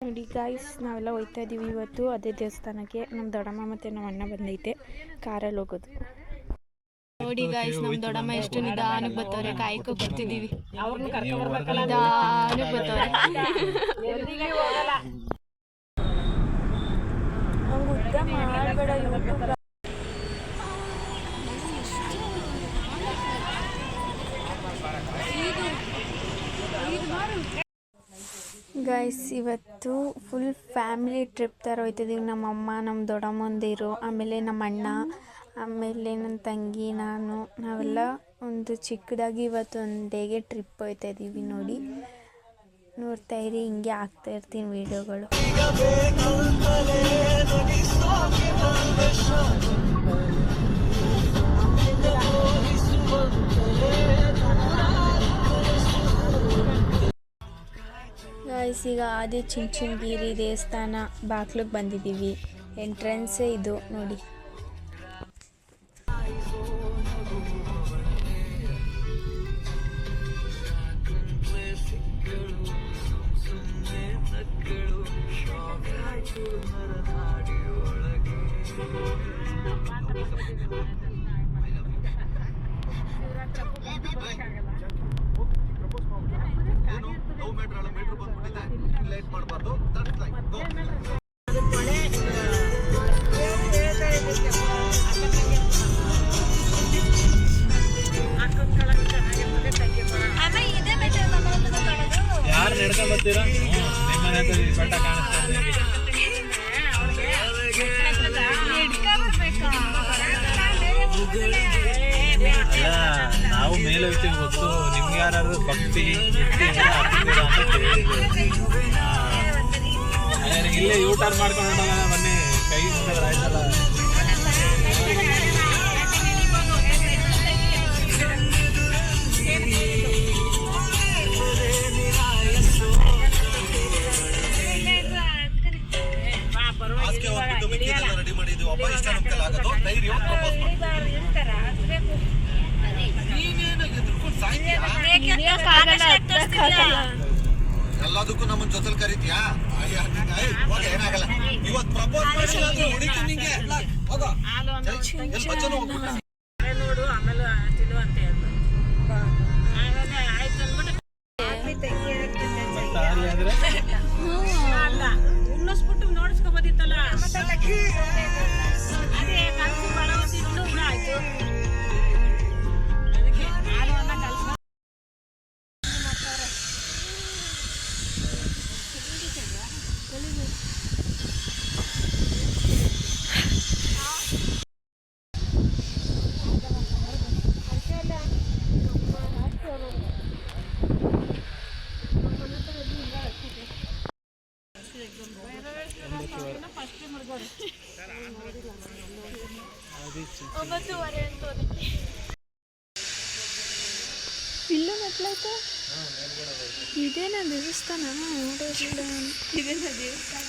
ನೋಡಿ ಗಾಯ್ಸ್, ನಾವೆಲ್ಲ ಹೋಗ್ತಾ ಇದ್ದೀವಿ ಇವತ್ತು ಅದೇ ದೇವಸ್ಥಾನಕ್ಕೆ. ನಮ್ಮ ದೊಡ್ಡಮ್ಮ ಮತ್ತು ನಮ್ಮ ಅಣ್ಣ ಬಂದೈತೆ ಕಾರಲ್ಲಿ ಹೋಗೋದು. ನೋಡಿ ಗಾಯ್ಸ್, ನಮ್ಮ ದೊಡ್ಡಮ್ಮ ಎಷ್ಟು ನಿಧಾನಕ್ಕೆ ಬರ್ತಾವ್ರೆ, ಕಾಯ್ಕೊ ಬರ್ತಿದ್ದೀವಿ. ನಿಧಾನಕ್ಕೆ ಬರ್ತಾವ್ರೆ. ಉದ್ದ ಮಾಡಬೇಡ ಯೂಟ್ಯೂಬ್. ಗೈಸ್, ಇವತ್ತು ಫುಲ್ ಫ್ಯಾಮಿಲಿ ಟ್ರಿಪ್ ಥರ ಹೋಗ್ತಿದ್ದೀವಿ. ನಮ್ಮಮ್ಮ, ನಮ್ಮ ದೊಡ್ಡಮ್ಮಂದಿರು, ಆಮೇಲೆ ನಮ್ಮ ಅಣ್ಣ, ಆಮೇಲೆ ನನ್ನ ತಂಗಿ, ನಾವೆಲ್ಲ ಒಂದು ಚಿಕ್ಕದಾಗಿ ಇವತ್ತು ಒಂದು ಡೇಗೆ ಟ್ರಿಪ್ ಹೋಗ್ತಾಯಿದ್ದೀವಿ. ನೋಡ್ತಾ ಇರಿ, ಹಿಂಗೆ ಆಗ್ತಾ ಇರ್ತೀನಿ ವೀಡಿಯೋಗಳು. ಗೈಸ್, ಈಗ ಆದಿಚುಂಚನಗಿರಿ ದೇವಸ್ಥಾನ ಬಾಗ್ಲಿಗೆ ಬಂದಿದ್ದೀವಿ. ಎಂಟ್ರೆನ್ಸೇ ಇದು ನೋಡಿ. ಯಾರು ನಡ್ಕೊಂಡ್ ಬರ್ತೀರಾ? ನಾವು ಮೇಲೆ ಹೋಗ್ತೀವಿ ಗೊತ್ತು. ನಿಮ್ಗೆ ಯಾರು ಭಕ್ತಿ ಇಲ್ಲೇ ಯೂ ಟರ್ನ್ ಮಾಡ್ಕೊಂಡು ಬನ್ನಿ, ಕೈ ಆಯ್ತಲ್ಲ. ರೆಡಿ ಮಾಡಿದ್ವಿ. ಒಬ್ಬ ಇಷ್ಟ ಆಗೋದು ಧೈರ್ಯ ಎಲ್ಲದಕ್ಕೂ ನಮ್ಮನ್ ಜೊತೆಲಿ ಕರಿತೀಯಾ? ಏನಾಗಲ್ಲ. ಇವತ್ತು ಪ್ರಪೋಸ್ ನಿಂಗೆ ನೋಡು, ಆಮೇಲೆ ತಿಳುವಂತೆ ಅಲ್ಲ ಉನ್ನಸ್ಬಿಟ್ಟು ನೋಡಿಸ್ಕೊಬೋದಿತ್ತಲ್ಲ. ಅದೇ ಕಲ್ಸಿ ಬಳವತಿ ಆಯ್ತು. ಅದಕ್ಕೆ ಹಾಲುವನ್ನ ಕಲ್ಸ ಇಲ್ಲೂ ಮೆಟ್ಲಾಯ್ತು. ಇದೇನಾ ದೇವಸ್ಥಾನ? ನೋಡೋದಿಲ್ಲ. ಇದೇನ ದೇವಸ್ಥಾನ?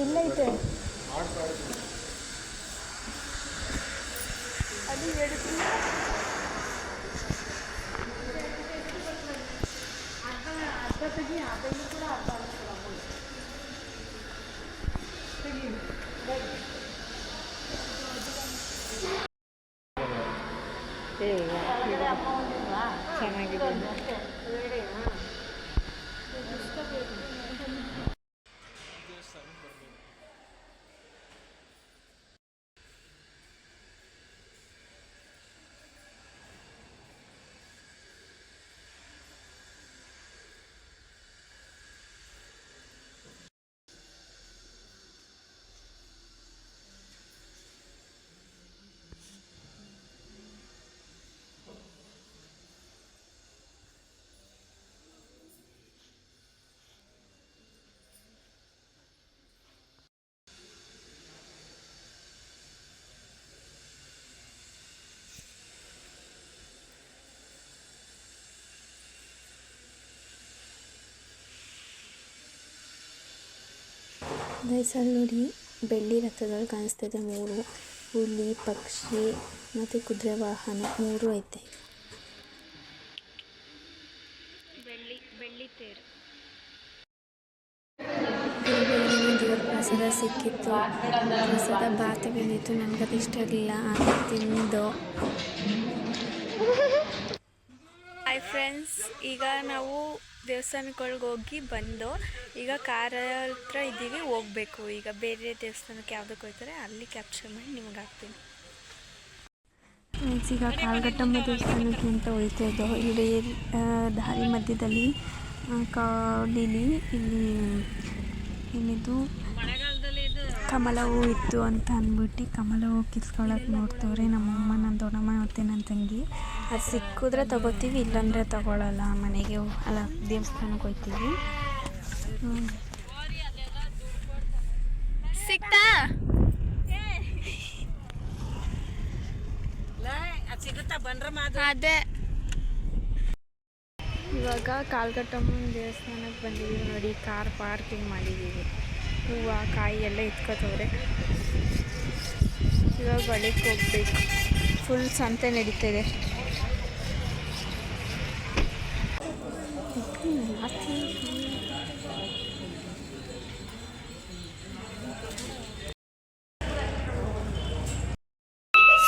ಇಲ್ಲೈತೆ ಅದು ಹೇಳ್ತೀನಿ. ಚೆನ್ನಾಗಿದೆ. ಗೈಸ್, ಅಲ್ಲಿ ನೋಡಿ ಬೆಳ್ಳಿ ರಥಗಳು ಕಾಣಿಸ್ತಿದೆ 3. ಹುಲಿ, ಪಕ್ಷಿ ಮತ್ತು ಕುದುರೆ ವಾಹನ 3 ಐತೆ. ಬೆಳ್ಳಿ ತೇರು. ದೇವರ ಪ್ರಸಾದ ಸಿಕ್ಕಿತ್ತು. ಪ್ರಸಾದ ಬಾತು ಬಂದಿತ್ತು. ನನಗದು ಇಷ್ಟ ಇರಲಿಲ್ಲ, ಆದರೆ ತಿಂದು. ಹಾಯ್ ಫ್ರೆಂಡ್ಸ್, ಈಗ ನಾವು ದೇವಸ್ಥಾನಗಳಿಗೆ ಹೋಗಿ ಬಂದು ಈಗ ಕಾರ ಹತ್ರ ಇದ್ದೀವಿ, ಹೋಗ್ಬೇಕು. ಈಗ ಬೇರೆ ದೇವಸ್ಥಾನಕ್ಕೆ ಯಾವುದಕ್ಕೆ ಹೋಗ್ತಾರೆ ಅಲ್ಲಿ ಕ್ಯಾಪ್ಚರ್ ಮಾಡಿ ನಿಮ್ಗೆ ಹಾಕ್ತೀನಿ. ಫ್ರೆಂಡ್ಸ್, ಈಗ ಕಾಲ್ಗಟ್ಟಮ್ಮ ದೇವಸ್ಥಾನಕ್ಕೆ ಅಂತ ಹೋಗ್ತಾ ಇದ್ದೋ. ಇಲ್ಲಿ ದಾರಿ ಮಧ್ಯದಲ್ಲಿ ಕಾಡಿಲಿ ಇಲ್ಲಿ ಏನಿದು ಕಮಲ ಹೂ ಇತ್ತು ಅಂತ ಅಂದ್ಬಿಟ್ಟು ಕಮಲ ಹೂ ಕಿತ್ಕೊಳ್ಳೋಕೆ ನೋಡ್ತವ್ರೆ ನಮ್ಮಮ್ಮ, ನನ್ನ ದೊಡ್ಡಮ್ಮ ಮತ್ತು ನನ್ನ ತಂಗಿ. ಅದು ಸಿಕ್ಕಿದ್ರೆ ತಗೋತೀವಿ, ಇಲ್ಲಾಂದರೆ ತಗೊಳ್ಳಲ್ಲ. ಮನೆಗೆ ಅಲ್ಲ ದೇವಸ್ಥಾನಕ್ಕೆ ಹೋಗ್ತೀವಿ. ಸಿಕ್ತಾ ಅದೇ. ಇವಾಗ ಕಾಲ್ಗಟ್ಟಮ್ಮನ ದೇವಸ್ಥಾನಕ್ಕೆ ಬಂದಿದ್ದೀವಿ ನೋಡಿ. ಕಾರ್ ಪಾರ್ಕಿಂಗ್ ಮಾಡಿದ್ದೀವಿ. ಹೂವು ಕಾಯಿ ಎಲ್ಲ ಎತ್ಕೋತವ್ರೆ. ಇವಾಗ ಬಳಿಗೆ ಹೋಗ್ಬೇಕು. ಫುಲ್ ಸಂತೆ ನಡೀತಿದೆ.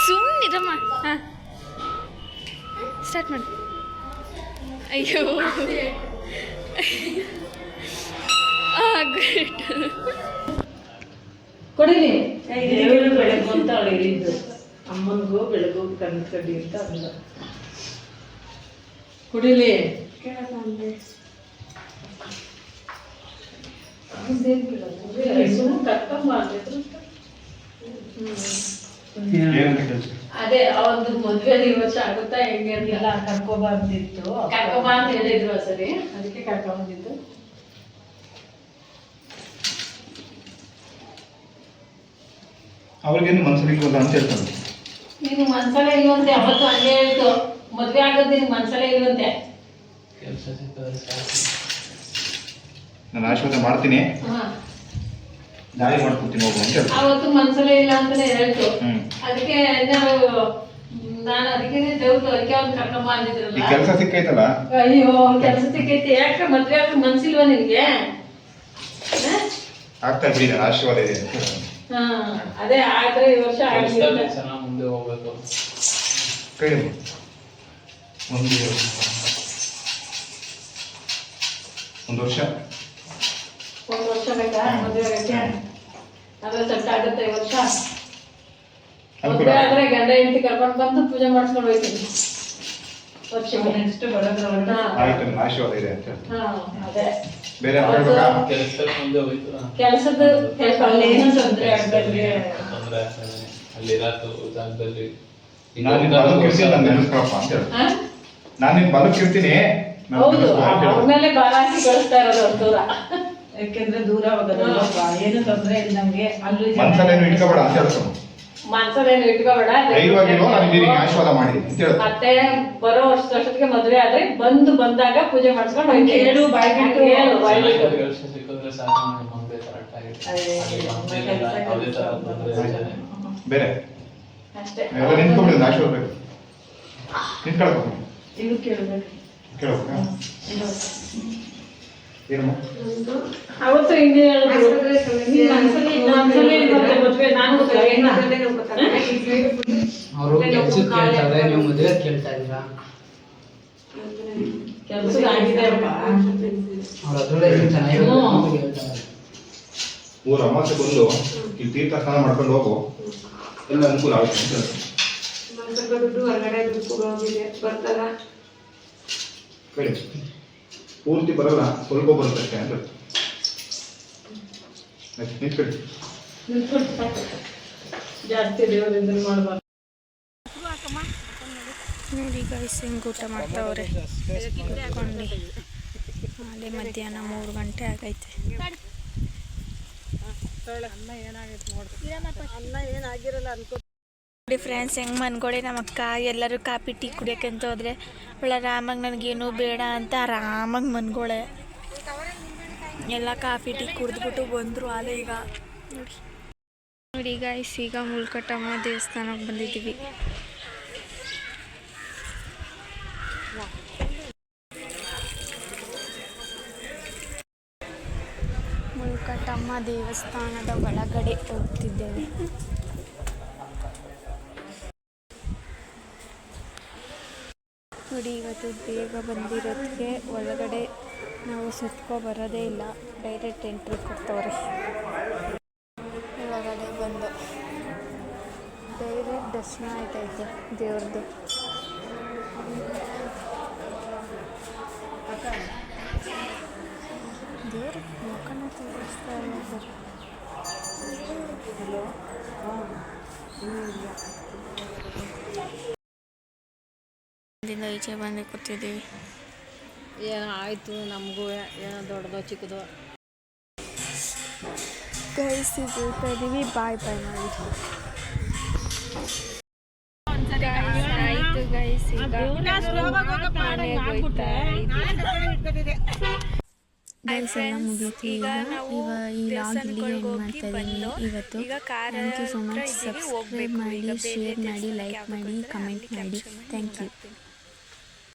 ಸುಮ್ಮನಿರಮ್ಮ. ಹಾಂ, ಸ್ಟಾರ್ಟ್ ಮಾಡಿ. ಅಯ್ಯೋ ಕೊಡಿಲಿ. ದೇವರು ಬೆಳಗು ಅಂತ ಅವಳು ಹೇಳಿದ್ದು. ಅಮ್ಮನಿಗೂ ಬೆಳಗು ಕಣ್ಣು ಕಡ್ಡಿ ಅಂತ ಅಂದ. ಕುಡಿಲಿ. ಅದೇ ಅವತ್ತು ಮದ್ವೆ ವರ್ಷ ಆಗುತ್ತಾ ಹೆಂಗೆ ಅಂತೆಲ್ಲ ಕರ್ಕೊಬಾ ಅಂತ ಹೇಳಿದ್ರು. ಸರಿ, ಅದಕ್ಕೆ ಕರ್ಕೊಂಬಂದಿದ್ದು. ಅವ್ರಿಗೇನು ಮನ್ಸಲ್ಲಿ ಇಲ್ವಲ್ಲ ಅಂತ ಹೇಳ್ತಾರೆ. ನೀನು ಮನ್ಸಲ್ಲೇ ಇಲ್ವಂತೆ. ಅವತ್ತು ಹಂಗೆ ಹೇಳ್ತು, ಮದ್ವೆ ಆಗೋದು ನಿನ್ ಮನ್ಸಲ್ಲೇ ಇಲ್ವಂತೆ. ನಾನು ಆಶೀರ್ವಾದ ಮಾಡ್ತೀನಿ, ದಾರಿ ಮಾಡ್ಕೊಡ್ತೀನಿ ಹೋಗು ಅಂತ ಹೇಳ್ತಾರೆ. ಅವತ್ತು ಮನ್ಸಲ್ಲೇ ಇಲ್ಲ ಅಂತಾನೆ ಹೇಳ್ತು. ಅದಕ್ಕೆ ನಾನು ಅದಕ್ಕೆ ದೇವ್ರು ಅದಕ್ಕೆ ಅವ್ನು ಕರ್ಕೊಂಬ ಅಂದಿದ್ರಲ್ಲ. ಈ ಕೆಲಸ ಸಿಕ್ಕೈತಲ್ಲ. ಅಯ್ಯೋ, ಕೆಲಸ ಸಿಕ್ಕೈತಿ. ಯಾಕೆ ಮದ್ವೆ ಆಗ ಮನ್ಸಿಲ್ವಾ ನಿನ್ಗೆ? ಆಗ್ತಾ ಬಿಡಿ, ನಾನು ಆಶೀರ್ವಾದ ಇದೆ ಅಂತ. ಅದೇ ಆದ್ರೆ ಈ ವರ್ಷ ಮುಂದೆ ಹೋಗ್ಬೇಕು. ಕೈ ಒಂದು ವರ್ಷ ಬೇಕಾ ಮದ್ವೆ ಆಗಕ್ಕೆ? ಅದ್ರ ಸೆಟ್ ಆಗುತ್ತೆ ಈ ವರ್ಷ. ಮದ್ವೆ ಆದ್ರೆ ಗಂಡ ಹೆಂಡತಿ ಕರ್ಕೊಂಡು ಬಂದು ಪೂಜೆ ಮಾಡಿಸ್ಕೊಂಡು ಹೋಗ್ತೀನಿ. ವರ್ಷ ನೆಕ್ಸ್ಟ್ ಬರೋದ್ರೊಳಗ ಆಯ್ತು, ನನ್ನ ಆಶೀರ್ವಾದ ಇದೆ ಅಂತ. ಅದೇ ಬೇರೆ ಕೆಲಸದ ಏನು ತೊಂದರೆ ಆಗಬೇಡ್ರಿ. ನಾನು ನಿನ್ ಬಲಕ್ಕಿರ್ತೀನಿ, ನಾನು ನೆನೆಸ್ಕೊಳಪ್ಪ ಅಂತ ಹೇಳಿ. ನಾನು ನಿನ್ ಬಲಕ್ಕಿರ್ತೀನಿ. ಹೌದು, ಅವ್ರ ಭಾರ ಹಾಕಿ ಕಳಿಸ್ತಾ ಇರೋದು ಅವ್ರ ದೂರ. ಯಾಕೆಂದ್ರೆ ದೂರ ಹೋಗೋದಲ್ವಾ, ಏನು ತೊಂದರೆ ಇಲ್ಲ ನಮ್ಗೆ. ಅಲ್ಲೂ ಮನ್ಸಲ್ಲೇನು ಇಟ್ಕೋಬೇಡ ಅಂತ ಹೇಳ್ತಾನೆ. ಮನ್ಸಲ್ಲೇನು ಇಟ್ಕೋಬೇಡ, ದೈವವಾಗಿರೋ ನಾನು ನಿನಗೆ ಆಶೀರ್ವಾದ ಮಾಡಿದ್ದೀನಿ ಅಂತ ಹೇಳ್ತಾನೆ. ಮತ್ತೆ ಬರೋ ವರ್ಷದೊಟ್ಟಿಗೆ ಮದುವೆ ಆದ್ರೆ ಬಂದಾಗ ಪೂಜೆ ಮಾಡಿಸ್ಕೊಂಡು ಹೇಳು, ಬಾಯ್ ಬಿಟ್ಟು ಹೇಳು, ಬಾಯ್ ಬಿಟ್ಟು. ಬೇರೆ ಅಷ್ಟೇ. ನಿಂತ್ಕೊಂಡ್ಬಿಡಿ, ಆಶೀರ್ವಾದ ಬೇಕು. ನಿಂತ್ಕೊಳ್ಬೇಕು. ಇದು ಕೇಳ್ಬೇಕು. ಕೇಳ್ಬೇಕಾ? ಏನಮ್ಮ ಅವತ್ತು ಹಿಂಗೆ ಹೇಳಿದ್ರು. ಮನ್ಸಲ್ಲಿ ಮದುವೆ ನಾನು ಅವರು ಕೆಲ್ಸಕ್ಕೆ ಕೇಳ್ತಾರೆ, ನೀವು ಮದುವೆ ಕೇಳ್ತಾ ಇದ್ದೀರಾ? ಕೆಲಸ ಆಗಿದೆ ಅವ್ರು ಅದ್ರಲ್ಲೇ ಚೆನ್ನಾಗಿ ಹೇಳ್ತಾರೆ. ಊರ ಅಮಾಸೆ ಬಂದು ಇಲ್ಲಿ ತೀರ್ಥ ಸ್ನಾನ ಮಾಡ್ಕೊಂಡು ಹೋಗು, ಎಲ್ಲ ಅನುಕೂಲ ಆಗುತ್ತೆ ಅಂತ ಹೇಳ್ತಾರೆ. ದುಡ್ಡು ಹೊರಗಡೆ ಬರ್ತಾರ. ಹೇಳಿ, ಪೂರ್ತಿ ಬರಲ್ಲ, ಸ್ವಲ್ಪ ಬರುತ್ತೆ ಅಷ್ಟೇ ಅಂತ ಹೇಳ್ತಾರೆ. ನಿಂತ್ಕೊಳ್ಳಿ. ಜಾಸ್ತಿ ದೇವರಿಂದ ಮಾಡಬಾರ್ದು. ನೋಡಿ ಗೈಸ್ ಹೆಂಗೆ ಊಟ ಮಾಡ್ತಾವ್ರೆ ಕೂತ್ಕೊಂಡು. ಅಲ್ಲಿ ಮಧ್ಯಾಹ್ನ 3 ಗಂಟೆ ಆಗೈತೆ. ನೋಡಿ ಫ್ರೆಂಡ್ಸ್, ಹೆಂಗೆ ಮನ್ಗೊಡೆ ನಮ್ಮ ಅಕ್ಕ ಎಲ್ಲರೂ ಕಾಫಿ ಟೀ ಕುಡಿಯೋಕ್ಕಂತ ಹೋದ್ರೆ ಒಳ್ಳೆ ಆರಾಮಾಗಿ ನನಗೇನು ಬೇಡ ಅಂತ ಆರಾಮಾಗಿ ಮನ್ಗೊಳೆ ಎಲ್ಲ ಕಾಫಿ ಟೀ ಕುಡಿದ್ಬಿಟ್ಟು ಬಂದರು. ಅದೇ ಈಗ ನೋಡಿ ನೋಡಿ ಗೈಸ್, ಈಗ ಮುಲ್ಕಟ್ಟಮ್ಮ ದೇವಸ್ಥಾನಕ್ಕೆ ಬಂದಿದ್ದೀವಿ. ಮುಲ್ಕಟ್ಟಮ್ಮ ದೇವಸ್ಥಾನದ ಒಳಗಡೆ ಹೋಗ್ತಿದ್ದೇವೆ. ನೋಡಿ, ಇವತ್ತು ಬೇಗ ಬಂದಿರೋದಕ್ಕೆ ಒಳಗಡೆ ನಾವು ಸುತ್ಕೊ ಬರೋದೇ ಇಲ್ಲ, ಡೈರೆಕ್ಟ್ ಎಂಟ್ರಿ ಕೊಡ್ತವ್ರೆ. ಒಳಗಡೆ ಬಂದು ಡೈರೆಕ್ಟ್ ದರ್ಶನ ಆಯ್ತೈತೆ ದೇವ್ರದ್ದು. ದೇವ್ರ ಮುಖನ ತೋರಿಸ್ತಾ ಇದ್ದಾರೆ. ಈಚೆ ಬಂದು ಕೂತಿದ್ದೀವಿ. ಏನೋ ಆಯಿತು ನಮಗೂ, ಏನೋ ದೊಡ್ಡದೋ ಚಿಕ್ಕದೋ. ಗೈಸ್, ಈಗ ಹೋಗ್ತಾ ಇದ್ದೀವಿ. ಬಾಯ್ ಬಾಯ್ ಮಾಡಿ. ಆಯಿತು ಗೈಸ್, ಈಗ ಮನೆಗೆ ಹೋಗ್ತಾ ಇದ್ದೀವಿ. ಗೈಸ್ ಎಲ್ಲ ಮುಗೀತು. ಈಗ ಈ ಲಾಗ್ ಇಲ್ಲಿಗೆ ಎಂಡ್ ಮಾಡ್ತಾ ಇದ್ದೀನಿ ಇವತ್ತು. Thank you so much. Subscribe ಮಾಡಿ, ಶೇರ್ ಮಾಡಿ, ಲೈಕ್ ಮಾಡಿ, ಕಮೆಂಟ್ ಮಾಡಿ. Thank you.